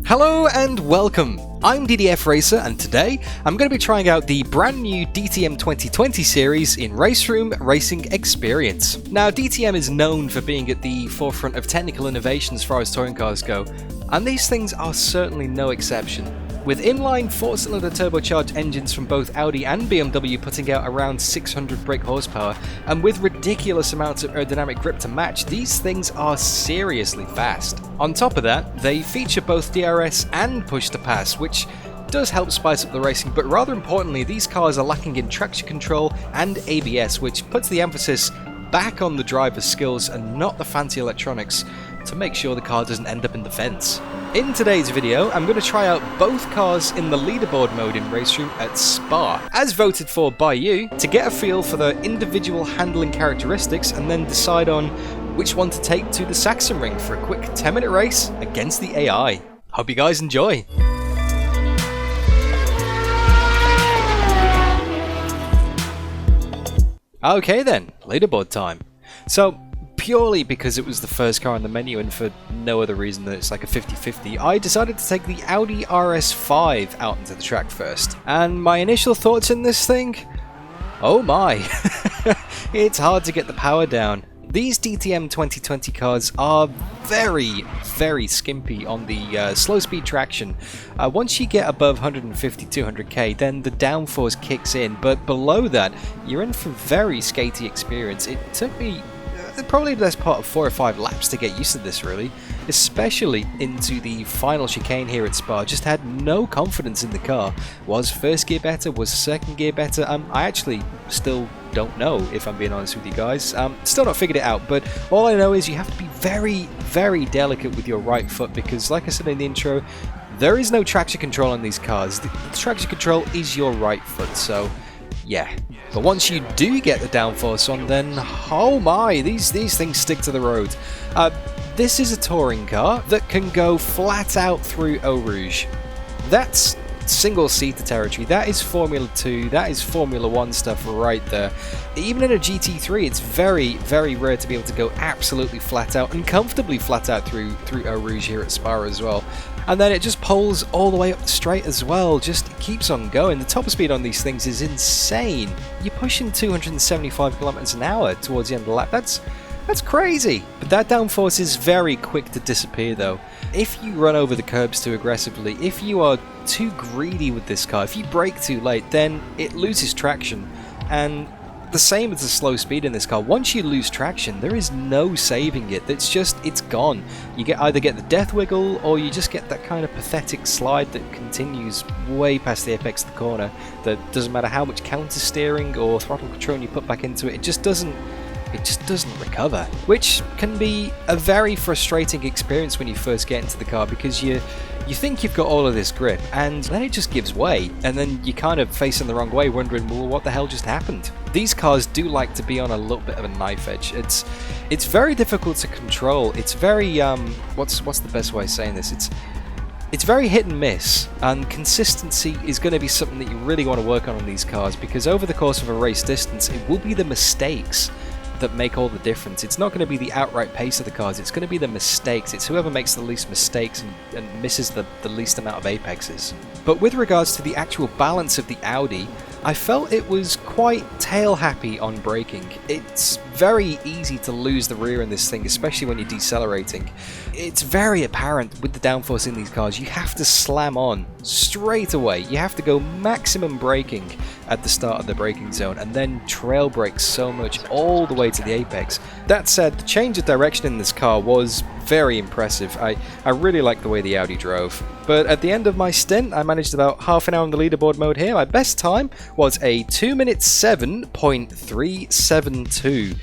Hello and welcome! I'm DDF Racer and today I'm going to be trying out the brand new DTM 2020 series in RaceRoom Racing Experience. Now DTM is known for being at the forefront of technical innovation as far as touring cars go, and these things are certainly no exception. With inline 4-cylinder turbocharged engines from both Audi and BMW putting out around 600 brake horsepower, and with ridiculous amounts of aerodynamic grip to match, these things are seriously fast. On top of that, they feature both DRS and push to pass, which does help spice up the racing, but rather importantly, these cars are lacking in traction control and ABS, which puts the emphasis back on the driver's skills and not the fancy electronics to make sure the car doesn't end up in the fence. In today's video, I'm going to try out both cars in the leaderboard mode in RaceRoom at Spa, as voted for by you, to get a feel for their individual handling characteristics and then decide on which one to take to the Sachsenring for a quick 10-minute race against the AI. Hope you guys enjoy! Okay then, leaderboard time. So, purely because it was the first car on the menu and for no other reason than it's like a 50-50, I decided to take the Audi RS5 out into the track first. And my initial thoughts in this thing? Oh my! It's hard to get the power down. These DTM 2020 cars are very skimpy on the slow speed traction. Once you get above 150-200k, then the downforce kicks in, but below that, you're in for very skatey experience. It took me probably the best part of 4 or 5 laps to get used to this, really, especially into the final chicane here at Spa. Just had no confidence in the car. Was first gear better? Was second gear better? I actually still don't know, if I'm being honest with you guys. Still not figured it out, but all I know is you have to be very delicate with your right foot because, like I said in the intro, there is no traction control on these cars. The traction control is your right foot, so yeah. But once you do get the downforce on, then oh my, these things stick to the road. This is a touring car that can go flat out through Eau Rouge. That's single-seater territory. That is Formula 2, that is Formula 1 stuff right there. Even in a GT3, it's very rare to be able to go absolutely flat out and comfortably flat out through Eau Rouge here at Spa as well. And then it just pulls all the way up the straight as well, just keeps on going. The top speed on these things is insane. You're pushing 275 kilometers an hour towards the end of the lap. That's crazy. But that downforce is very quick to disappear though. If you run over the curbs too aggressively, if you are too greedy with this car, if you brake too late, then it loses traction. And the same as the slow speed in this car. Once you lose traction, there is no saving it. It's gone. You either get the death wiggle, or you just get that kind of pathetic slide that continues way past the apex of the corner. That doesn't matter how much counter steering or throttle control you put back into it, it just doesn't recover, which can be a very frustrating experience when you first get into the car because you think you've got all of this grip and then it just gives way and then you're kind of facing the wrong way wondering, well, what the hell just happened? These cars do like to be on a little bit of a knife edge. It's very difficult to control. It's very what's the best way of saying this? It's very hit and miss, and consistency is going to be something that you really want to work on these cars because over the course of a race distance, it will be the mistakes that make all the difference. It's not going to be the outright pace of the cars, it's going to be the mistakes. It's whoever makes the least mistakes and misses the least amount of apexes. But with regards to the actual balance of the Audi, I felt it was quite tail happy on braking. It's very easy to lose the rear in this thing, especially when you're decelerating. It's very apparent with the downforce in these cars. You have to slam on straight away. You have to go maximum braking at the start of the braking zone and then trail brake so much all the way to the apex. That said, the change of direction in this car was very impressive. I really like the way the Audi drove. But at the end of my stint, I managed about half an hour in the leaderboard mode here. My best time was a 2:07.372.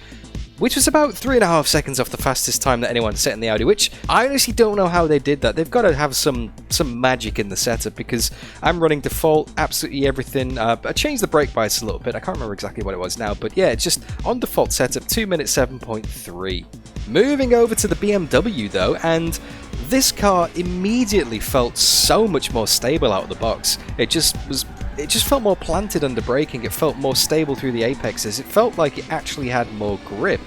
which was about 3.5 seconds off the fastest time that anyone set in the Audi, which I honestly don't know how they did that. They've got to have some magic in the setup because I'm running default, absolutely everything. I changed the brake bias a little bit. I can't remember exactly what it was now, but yeah, it's just on default setup, 2:07.3. Moving over to the BMW though, and this car immediately felt so much more stable out of the box. It just felt more planted under braking. It felt more stable through the apexes. It felt like it actually had more grip,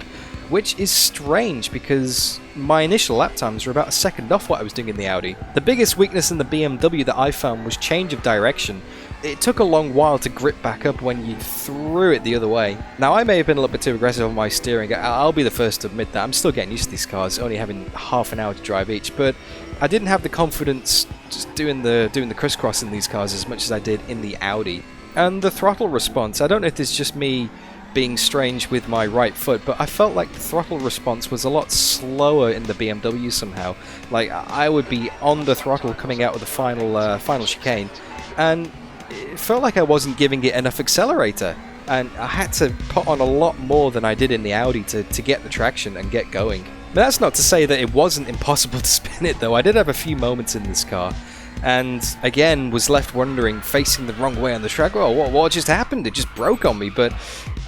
which is strange because my initial lap times were about a second off what I was doing in the Audi. The biggest weakness in the BMW that I found was change of direction. It took a long while to grip back up when you threw it the other way. Now, I may have been a little bit too aggressive on my steering. I'll be the first to admit that. I'm still getting used to these cars, only having half an hour to drive each, but I didn't have the confidence just doing the crisscross in these cars as much as I did in the Audi. And the throttle response, I don't know if it's just me being strange with my right foot, but I felt like the throttle response was a lot slower in the BMW somehow. Like, I would be on the throttle coming out of the final chicane, and it felt like I wasn't giving it enough accelerator, and I had to put on a lot more than I did in the Audi to get the traction and get going. But that's not to say that it wasn't impossible to spin it though. I did have a few moments in this car, and again was left wondering, facing the wrong way on the track, oh, what just happened? It just broke on me. But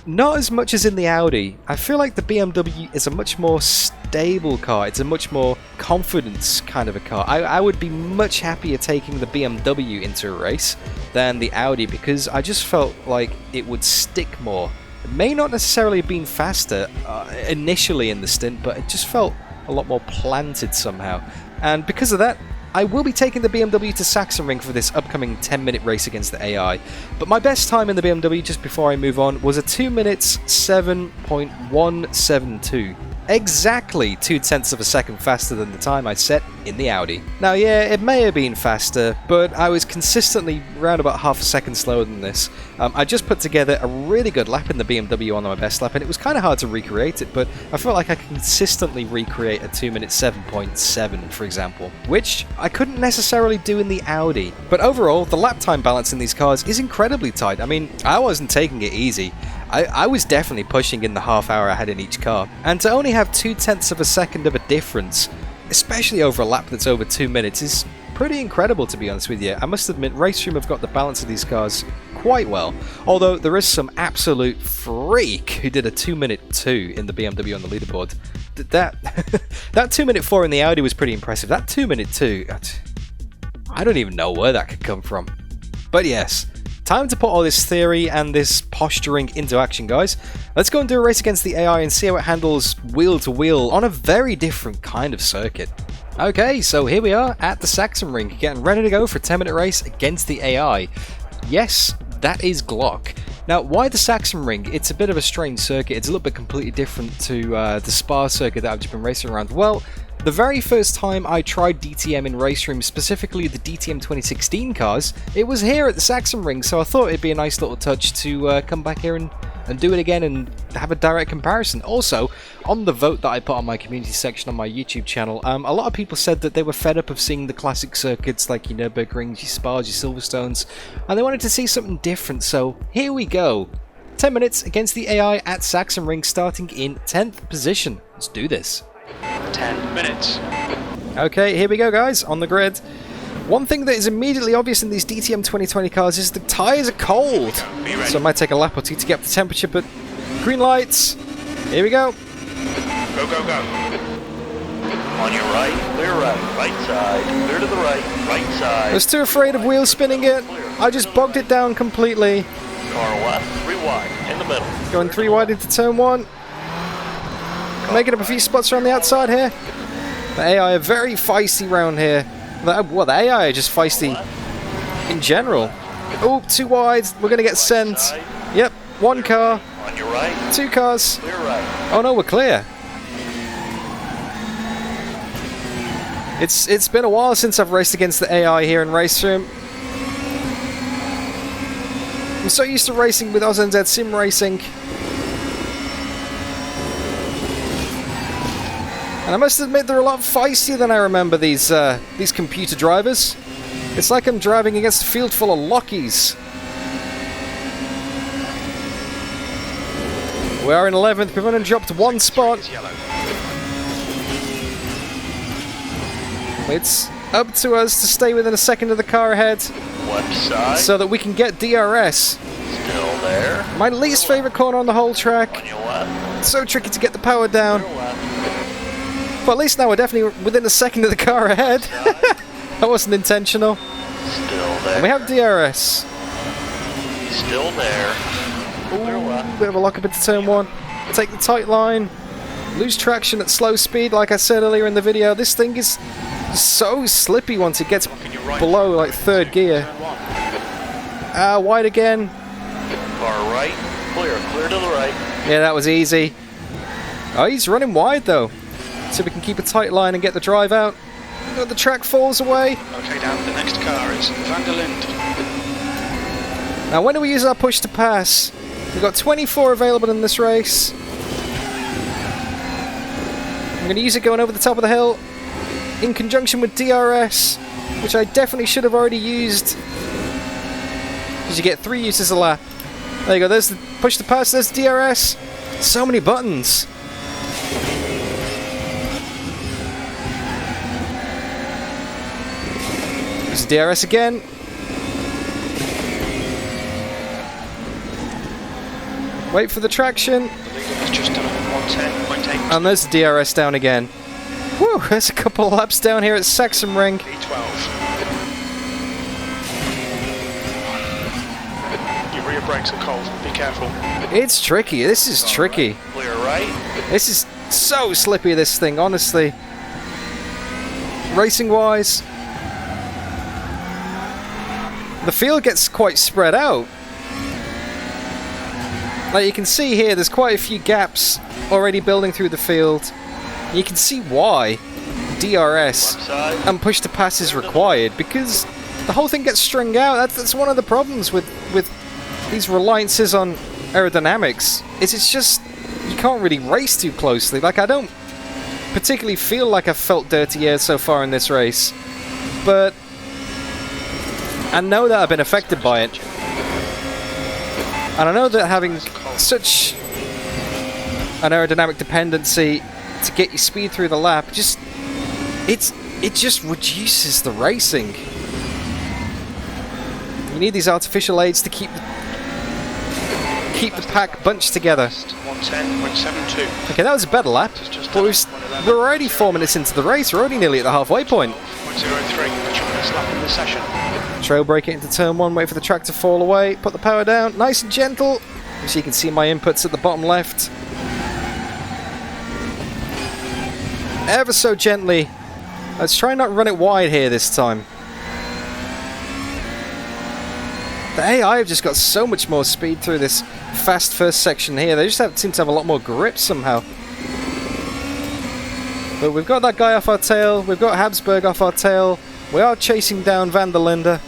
not as much as in the Audi. I feel like the BMW is a much more stable car. It's a much more confidence kind of a car. I would be much happier taking the BMW into a race than the Audi, because I just felt like it would stick more. It may not necessarily have been faster initially in the stint, but it just felt a lot more planted somehow. And because of that, I will be taking the BMW to Sachsenring for this upcoming 10-minute race against the AI. But my best time in the BMW, just before I move on, was a 2 minutes 7.172. Exactly 0.2 of a second faster than the time I set in the Audi. Now, yeah, it may have been faster, but I was consistently around about half a second slower than this. I just put together a really good lap in the BMW on my best lap, and it was kind of hard to recreate it, but I felt like I could consistently recreate a 2 minute 7.7, for example, which I couldn't necessarily do in the Audi. But overall, the lap time balance in these cars is incredibly tight. I mean, I wasn't taking it easy. I was definitely pushing in the half hour I had in each car, and to only have 0.2 of a second of a difference, especially over a lap that's over 2 minutes, is pretty incredible, to be honest with you. I must admit, RaceRoom have got the balance of these cars quite well, although there is some absolute freak who did a 2 minute 2 in the BMW on the leaderboard. That 2 minute 4 in the Audi was pretty impressive. That 2 minute 2, I don't even know where that could come from. But yes, time to put all this theory and this posturing into action, guys. Let's go and do a race against the AI and see how it handles wheel to wheel on a very different kind of circuit. Okay, so here we are at the Sachsenring, getting ready to go for a 10-minute race against the AI. Yes, that is Glock. Now, why the Sachsenring? It's a bit of a strange circuit. It's a little bit completely different to the Spa circuit that I've just been racing around. Well, the very first time I tried DTM in RaceRoom, specifically the DTM 2016 cars, it was here at the Sachsenring, so I thought it'd be a nice little touch to come back here and do it again and have a direct comparison. Also, on the vote that I put on my community section on my YouTube channel, a lot of people said that they were fed up of seeing the classic circuits like your Nürburgrings, your Spas, your Silverstones, and they wanted to see something different, so here we go. 10 minutes against the AI at Sachsenring, starting in 10th position. Let's do this. 10 minutes. Okay, here we go, guys, on the grid. One thing that is immediately obvious in these DTM 2020 cars is the tyres are cold. So I might take a lap or two to get up the temperature, but green lights. Here we go. Go, go, go. On your right, clear right side, clear to the right side. I was too afraid of wheel spinning it. I just bogged it down completely. Car left, 3 wide, in the middle. Going 3 wide into turn 1. Making up a few spots around the outside here. The AI are very feisty around here. Well, the AI are just feisty in general. Oh, 2 wide. We're going to get sent. Yep, 1 car. On your right. 2 cars. Clear right. Oh no, we're clear. It's been a while since I've raced against the AI here in RaceRoom. I'm so used to racing with Oz and Z Simracing. And I must admit they're a lot feistier than I remember, these computer drivers. It's like I'm driving against a field full of Lockies. We are in 11th, we've only dropped 1 spot. It's up to us to stay within a second of the car ahead. Left side. So that we can get DRS. Still there. My least favourite corner on the whole track. On your left. So tricky to get the power down. But at least now we're definitely within a second of the car ahead. That wasn't intentional. Still there. And we have DRS. Still there. Ooh, bit of a lock up into turn 1. Take the tight line. Lose traction at slow speed, like I said earlier in the video. This thing is so slippy once it gets below like third gear. Wide again. Far right, clear to the right. Yeah, that was easy. Oh, he's running wide though. So we can keep a tight line and get the drive out. The track falls away. Okay, down the next car is Van der Linde. Now, when do we use our push to pass? We've got 24 available in this race. I'm going to use it going over the top of the hill in conjunction with DRS, which I definitely should have already used. Because you get 3 uses a lap. There you go, there's the push to pass, there's DRS. So many buttons. There's DRS again. Wait for the traction. Just done 110.8. And there's the DRS down again. Whew, there's a couple of laps down here at Simracing. E12. Your rear brakes are cold. Be careful. It's tricky. This is tricky. Clear right. This is so slippy, this thing, honestly. Racing-wise, the field gets quite spread out. Like you can see here, there's quite a few gaps already building through the field. You can see why DRS and push to pass is required, because the whole thing gets strung out. That's one of the problems with these reliances on aerodynamics. It's just you can't really race too closely. Like I don't particularly feel like I've felt dirty air so far in this race, but I know that I've been affected by it. And I know that having such an aerodynamic dependency to get your speed through the lap, it just reduces the racing. You need these artificial aids to keep the pack bunched together. 110.72. Okay, that was a better lap, but we're already 4 minutes into the race. We're only nearly at the halfway point. 0.03. The shortest lap in the session. Trail brake it into turn 1, wait for the track to fall away, put the power down, nice and gentle. So you can see my inputs at the bottom left. Ever so gently. Let's try and not run it wide here this time. The AI have just got so much more speed through this fast first section here. They just seem to have a lot more grip somehow. But we've got that guy off our tail, we've got Habsburg off our tail. We are chasing down Van der Linde.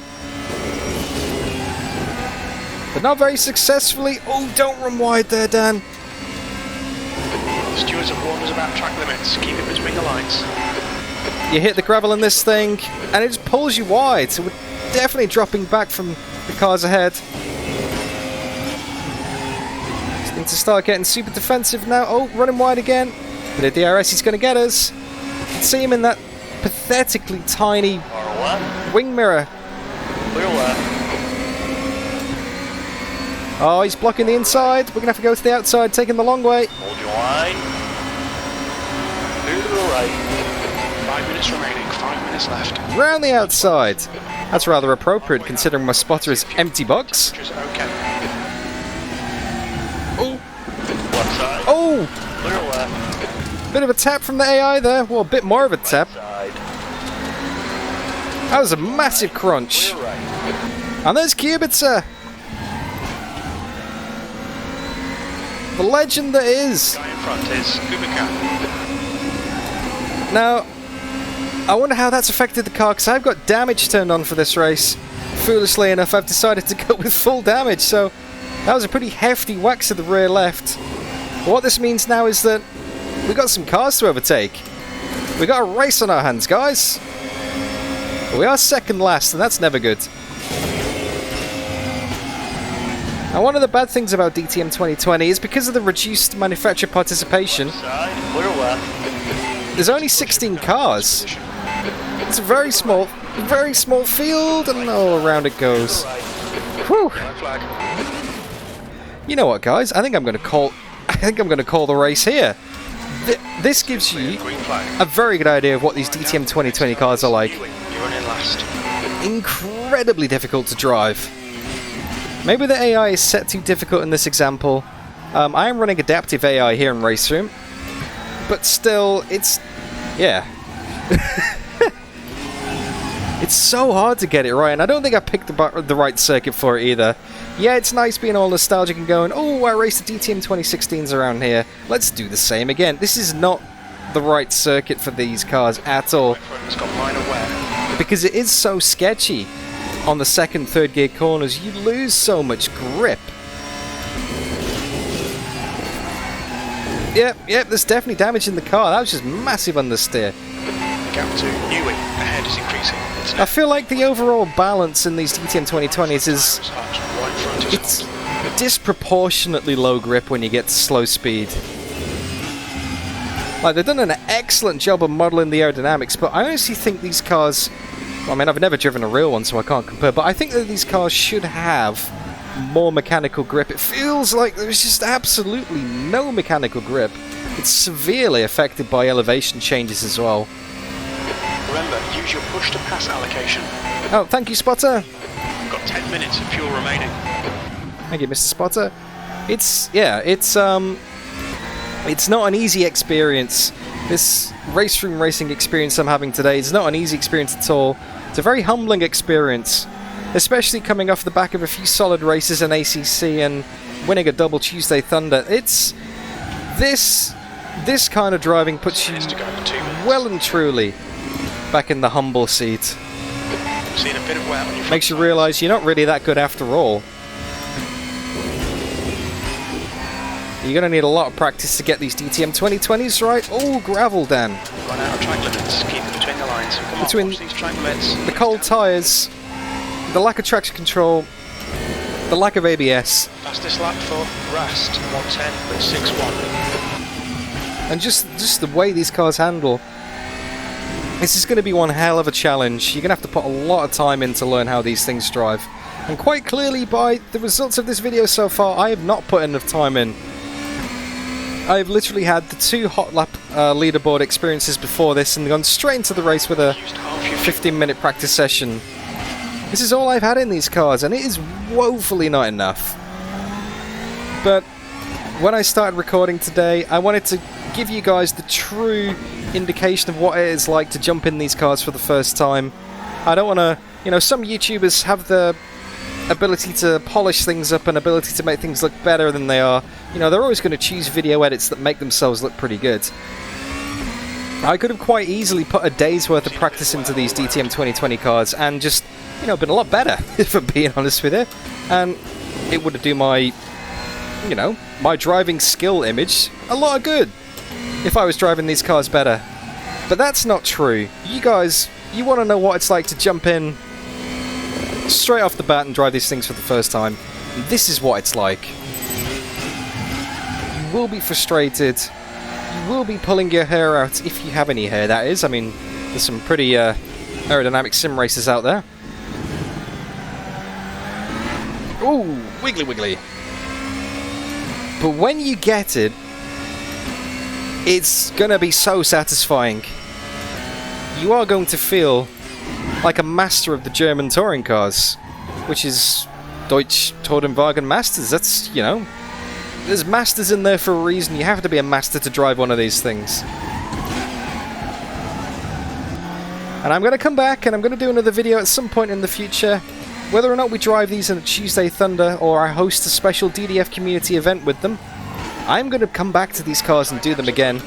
But not very successfully. Oh, don't run wide there, Dan. Stewards have warned us about track limits. Keep it between the lines. You hit the gravel in this thing, and it just pulls you wide. So we're definitely dropping back from the cars ahead. Just need to start getting super defensive now. Oh, running wide again. Bit of DRS, he's going to get us. See him in that pathetically tiny wing mirror. Clear left. Oh, he's blocking the inside. We're going to have to go to the outside, taking the long way. Hold your line. Clear to the right. 5 minutes remaining. 5 minutes left. Round the outside. That's rather appropriate considering my spotter is empty box. Okay. Oh! Left side. Oh! Clear left. Bit of a tap from the AI there. Well, a bit more of a tap. Side. That was a massive crunch. Clear right. And there's Kubica. The legend that is. Guy in front is Kubica. Now, I wonder how that's affected the car, because I've got damage turned on for this race. Foolishly enough, I've decided to go with full damage, so that was a pretty hefty whack to the rear left. But what this means now is that we've got some cars to overtake. We've got a race on our hands, guys. But we are second last, and that's never good. Now, one of the bad things about DTM 2020 is because of the reduced manufacturer participation, Side. Clear left. there's only 16 cars. It's a very small field, and all around it goes. Whew. Flag. You know what, guys? I think I'm going to call the race here. This gives you Green flag. a very good idea of what these DTM 2020 cars are like. You're running last. Incredibly difficult to drive. Maybe the AI is set too difficult in this example. I am running adaptive AI here in RaceRoom. but still, it's... yeah. It's so hard to get it right, and I don't think I picked the right circuit for it either. Yeah, it's nice being all nostalgic and going, oh, I raced the DTM 2016s around here. Let's do the same again. This is not the right circuit for these cars at all. It's got minor wear. Because it is so sketchy on the second, third gear corners. You lose so much grip. Yep, there's definitely damage in the car. That was just massive understeer. The gap to Newey ahead is increasing. I feel like the overall balance in these DTM 2020s is... it's disproportionately low grip when you get to slow speed. Like, they've done an excellent job of modelling the aerodynamics, but I honestly think these cars... well, I mean, I've never driven a real one, so I can't compare, but I think that these cars should have more mechanical grip. It feels like there's just absolutely no mechanical grip. It's severely affected by elevation changes as well. Remember, use your push-to-pass allocation. Oh, thank you, Spotter. You've got 10 minutes of fuel remaining. Thank you, Mr. Spotter. It's not an easy experience. This RaceRoom Racing Experience I'm having today is not an easy experience at all. It's a very humbling experience, especially coming off the back of a few solid races in ACC and winning a double Tuesday Thunder. It's this kind of driving puts you well and truly back in the humble seat. Seeing a bit of wear on your Makes you realise you're not really that good after all. You're going to need a lot of practice to get these DTM 2020s right. Oh, gravel, Dan. Run out of track limits. Keep it between the lines. Come on, watch these track limits. The cold tyres, the lack of traction control, the lack of ABS. Fastest lap for Rast, 110.61. And just the way these cars handle. This is going to be one hell of a challenge. You're going to have to put a lot of time in to learn how these things drive. And quite clearly, by the results of this video so far, I have not put enough time in. I've literally had the 2 hot lap leaderboard experiences before this and gone straight into the race with a 15-minute practice session. This is all I've had in these cars, and it is woefully not enough. But when I started recording today, I wanted to give you guys the true indication of what it is like to jump in these cars for the first time. I don't want to... you know, some YouTubers have the ability to polish things up and ability to make things look better than they are. You know, they're always going to choose video edits that make themselves look pretty good. I could have quite easily put a day's worth of practice into these DTM 2020 cars and just, you know, been a lot better, if I'm being honest with you. And it would have done my, you know, my driving skill image a lot of good if I was driving these cars better. But that's not true. You guys, you want to know what it's like to jump in straight off the bat and drive these things for the first time. This is what it's like. You will be frustrated. You will be pulling your hair out, if you have any hair, that is. I mean, there's some pretty aerodynamic sim racers out there. Ooh, wiggly wiggly. But when you get it, it's gonna be so satisfying. You are going to feel like a master of the German touring cars, which is Deutsch Tourenwagen Masters. That's, you know, there's masters in there for a reason. You have to be a master to drive one of these things. And I'm going to come back and I'm going to do another video at some point in the future. Whether or not we drive these in a Tuesday Thunder or I host a special DDF community event with them, I'm going to come back to these cars and do them again.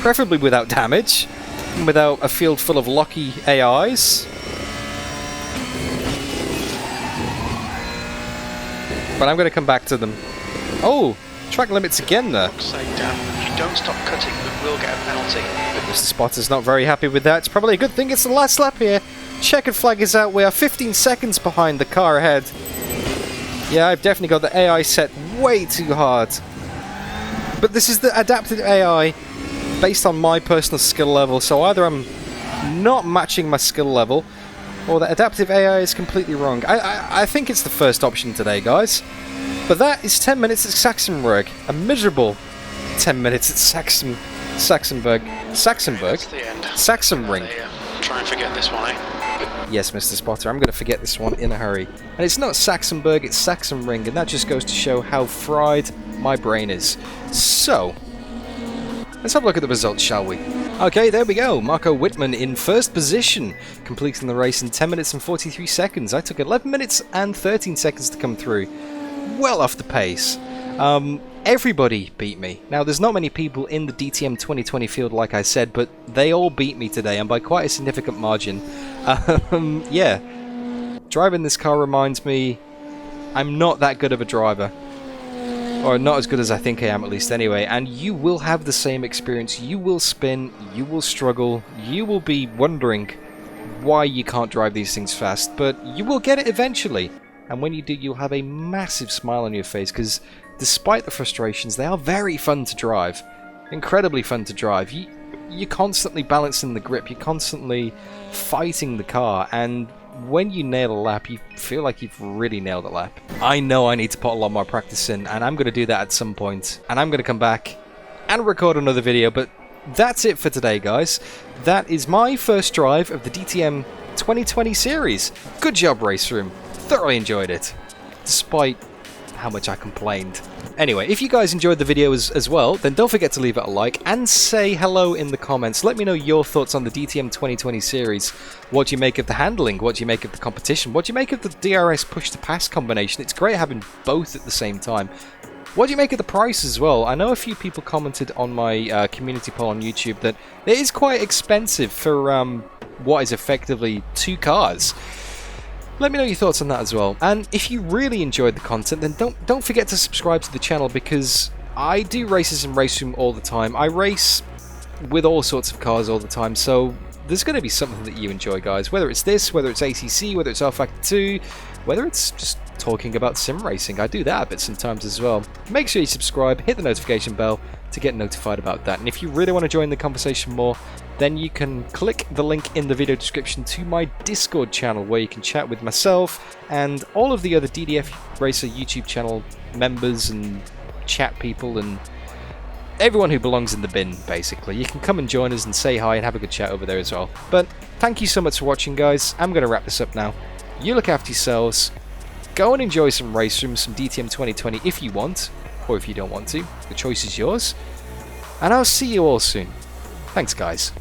Preferably without damage, and without a field full of lucky AIs. But I'm going to come back to them. Oh, track limits again there. Say, Dan, if you don't stop cutting, we will get a penalty. Mr. Spotter's not very happy with that. It's probably a good thing it's the last lap here. Checkered flag is out. We are 15 seconds behind the car ahead. Yeah, I've definitely got the AI set way too hard. But this is the adapted AI based on my personal skill level, so either I'm not matching my skill level or the adaptive AI is completely wrong. I think it's the first option today, guys. But that is 10 minutes at Sachsenberg. A miserable 10 minutes at Sachsenberg. That's the end. Sachsenring. Try and forget this one, eh? Yes, Mr. Spotter, I'm going to forget this one in a hurry. And it's not Sachsenberg, it's Sachsenring, and that just goes to show how fried my brain is. So, Let's have a look at the results, shall we? Okay, there we go. Marco Wittmann in first position, completing the race in 10 minutes and 43 seconds. I took 11 minutes and 13 seconds to come through. Well off the pace. Everybody beat me. Now, there's not many people in the DTM 2020 field, like I said, but they all beat me today, and by quite a significant margin. Yeah, driving this car reminds me I'm not that good of a driver. Or not as good as I think I am, at least anyway. And you will have the same experience. You will spin, you will struggle, you will be wondering why you can't drive these things fast, but you will get it eventually. And when you do, you'll have a massive smile on your face, because despite the frustrations, they are very fun to drive. Incredibly fun to drive. You're constantly balancing the grip, you're constantly fighting the car, and when you nail a lap, you feel like you've really nailed a lap. I know I need to put a lot more practice in, and I'm going to do that at some point. And I'm going to come back and record another video, but that's it for today, guys. That is my first drive of the DTM 2020 series. Good job, RaceRoom. Thoroughly enjoyed it, despite how much I complained. Anyway, if you guys enjoyed the video as well, then don't forget to leave it a like and say hello in the comments. Let me know your thoughts on the DTM 2020 series. What do you make of the handling? What do you make of the competition? What do you make of the DRS push-to-pass combination? It's great having both at the same time. What do you make of the price as well? I know a few people commented on my community poll on YouTube that it is quite expensive for what is effectively 2 cars. Let me know your thoughts on that as well. And if you really enjoyed the content, then don't forget to subscribe to the channel, because I do races in RaceRoom all the time. I race with all sorts of cars all the time, so there's going to be something that you enjoy, guys. Whether it's this, whether it's ACC, whether it's R-Factor 2, whether it's just talking about sim racing. I do that a bit sometimes as well. Make sure you subscribe, hit the notification bell to get notified about that. And if you really want to join the conversation more, then you can click the link in the video description to my Discord channel, where you can chat with myself and all of the other DDF Racer YouTube channel members and chat people and everyone who belongs in the bin, basically. You can come and join us and say hi and have a good chat over there as well. But thank you so much for watching, guys. I'm going to wrap this up now. You look after yourselves. Go and enjoy some RaceRoom, some DTM 2020 if you want, or if you don't want to. The choice is yours. And I'll see you all soon. Thanks, guys.